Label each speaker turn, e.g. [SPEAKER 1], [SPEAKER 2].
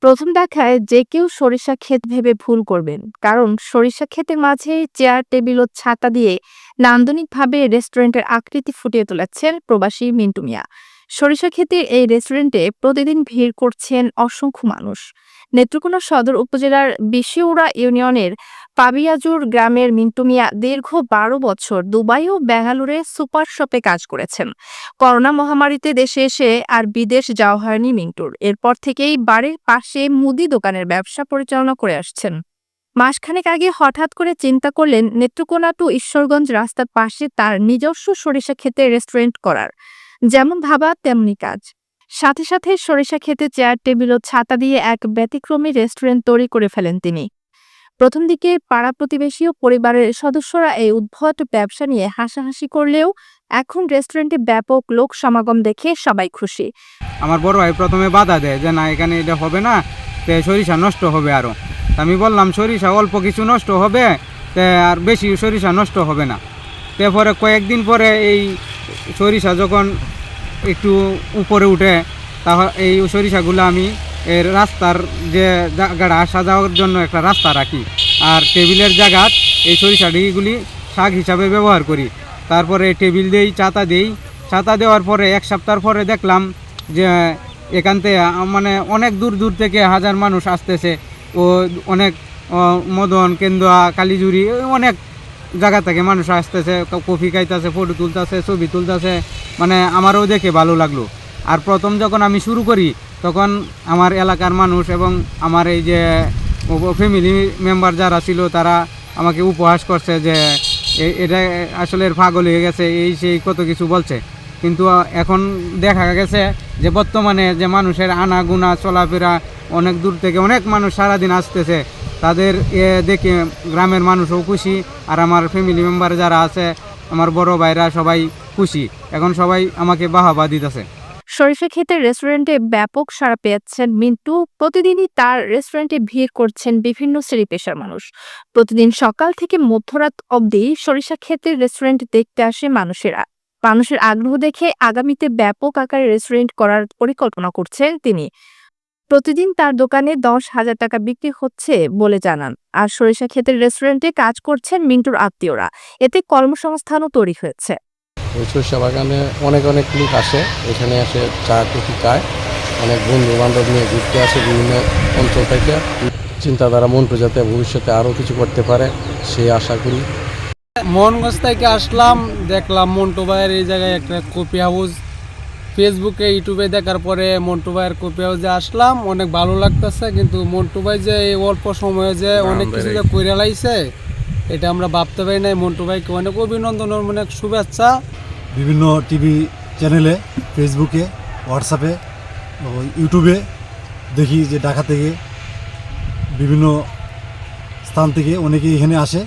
[SPEAKER 1] প্রথম দেখায় যে কেউ সরিষা ক্ষেত ভেবে ভুল করবেন, কারণ সরিষা ক্ষেতের মাঝে চেয়ার টেবিল ও ছাতা দিয়ে নান্দনিকভাবে রেস্টুরেন্টের আকৃতি ফুটিয়ে তুলেছেন প্রবাসী মিন্টু মিয়া। সরিষা ক্ষেতের এই রেস্টুরেন্টে প্রতিদিন ভিড় করছেন অসংখ্য মানুষ। নেত্রকোনা সদর উপজেলার বিশিউড়া ইউনিয়নের পাবিয়াজুর গ্রামের মিন্টু মিয়া দীর্ঘ ১২ বছর দুবাই ও বেঙ্গালুরে সুপার শপে কাজ করেছেন। করোনা মহামারীতে দেশে এসে আর বিদেশ যাওয়া হয়নি মিন্টুর। এরপর থেকেই বাড়ির পাশে মুদি দোকানের ব্যবসা পরিচালনা করে আসছেন। মাসখানেক আগে হঠাৎ করে চিন্তা করলেন নেত্রকোনা টু ঈশ্বরগঞ্জ রাস্তার পাশে তার নিজস্ব সরিষা ক্ষেতে রেস্টুরেন্ট করার। যেমন ভাবা তেমনি কাজ। সাথে সাথে সরিষা ক্ষেতে চেয়ার টেবিল ও ছাতা দিয়ে এক ব্যতিক্রমী রেস্টুরেন্ট তৈরি করে ফেলেন তিনি। প্রথম দিকে পাড়া প্রতিবেশী ও পরিবারের সদস্যরা এই উদ্ভট ব্যবসা নিয়ে হাসাহাসি করলেও এখন রেস্টুরেন্টে ব্যাপক লোক সমাগম দেখে সবাই খুশি।
[SPEAKER 2] আমার বড় ভাই প্রথমে বাধা দেয় যে না, এখানে এটা হবে না, সরিষা নষ্ট হবে আরও। আমি বললাম সরিষা অল্প কিছু নষ্ট হবে, আর বেশি সরিষা নষ্ট হবে না। তারপরে কয়েকদিন পরে এই সরিষা যখন একটু উপরে উঠে, তাহলে এই সরিষাগুলো আমি এর রাস্তার যে জায়গাটা আসা যাওয়ার জন্য একটা রাস্তা রাখি, আর টেবিলের জায়গাত এই সরিষাগুলি শাক হিসাবে ব্যবহার করি। তারপরে টেবিল দিই, ছাতা দেওয়ার পরে ১ সপ্তাহ পরে দেখলাম যে এখান থেকে মানে অনেক দূর দূর থেকে হাজার মানুষ আসতেছে। ও অনেক মদন, কেন্দুয়া, কালীজুরি, অনেক জায়গা থেকে মানুষ আসতেছে, কফি খাইতেছে, ফটো তুলতেছে, ছবি তুলতেছে। মানে আমারও দেখে ভালো লাগলো। আর প্রথম যখন আমি শুরু করি তখন আমার এলাকার মানুষ এবং আমার এই যে ফ্যামিলি মেম্বার যারা ছিল তারা আমাকে উপহাস করছে যে এটা আসলে পাগল হয়ে গেছে, এই সেই কত কিছু বলছে। কিন্তু এখন দেখা গেছে যে বর্তমানে যে মানুষের আনাগোনা চলাফেরা, অনেক দূর থেকে অনেক মানুষ সারাদিন আসতেছে, তাদের দেখে গ্রামের মানুষও খুশি, আর আমার ফ্যামিলি মেম্বার যারা আছে, আমার বড় ভাইরা সবাই খুশি। এখন সবাই আমাকে বাহবা দিতেছে।
[SPEAKER 1] সরিষা ক্ষেতের রেস্টুরেন্টে ব্যাপক সাড়া পেয়েছেন মিন্টু। প্রতিদিনই তার রেস্টুরেন্টে ভিড় করছেন বিভিন্ন শ্রেণী পেশার মানুষ। প্রতিদিন সকাল থেকে মধ্যরাত অবধি সরিষা ক্ষেতের রেস্টুরেন্ট দেখতে আসে মানুষেরা। মানুষের আগ্রহ দেখে আগামীতে ব্যাপক আকারে রেস্টুরেন্ট করার পরিকল্পনা করছেন তিনি। প্রতিদিন তার দোকানে ১০,০০০ টাকা বিক্রি হচ্ছে বলে জানান। আর সরিষা ক্ষেতের রেস্টুরেন্টে কাজ করছেন মিন্টুর আত্মীয়রা। এতে কর্মসংস্থানও তৈরি হয়েছে।
[SPEAKER 3] ওই সরিষা বাগানে অনেক লোক আসে, এখানে এসে চা কফি খায়, অনেক বন্ধু বান্ধব নিয়ে ঘুরতে আসে বিভিন্ন অঞ্চল থেকে। চিন্তাধারা মন্টু যাতে ভবিষ্যতে আরও কিছু করতে পারে সেই আশা করি।
[SPEAKER 2] মোহনগঞ্জ থেকে আসলাম, দেখলাম মন্টু ভাইয়ের এই জায়গায় একটা কফি হাউস। ফেসবুকে ইউটিউবে দেখার পরে মন্টু ভাইয়ের কফি হাউসে আসলাম, অনেক ভালো লাগতেছে। কিন্তু মন্টু ভাই যে এই অল্প সময়ে যে অনেক কিছু যে করে লাইছে, এটা আমরা ভাবতে পারি নাই। মন্টু ভাইকে অনেক অভিনন্দন, অনেক শুভেচ্ছা।
[SPEAKER 4] বিভিন্ন টিভি চ্যানেলে, ফেসবুকে, হোয়াটসঅ্যাপে, ইউটিউবে দেখি যে ঢাকা থেকে বিভিন্ন স্থান থেকে অনেকেই এখানে আসে।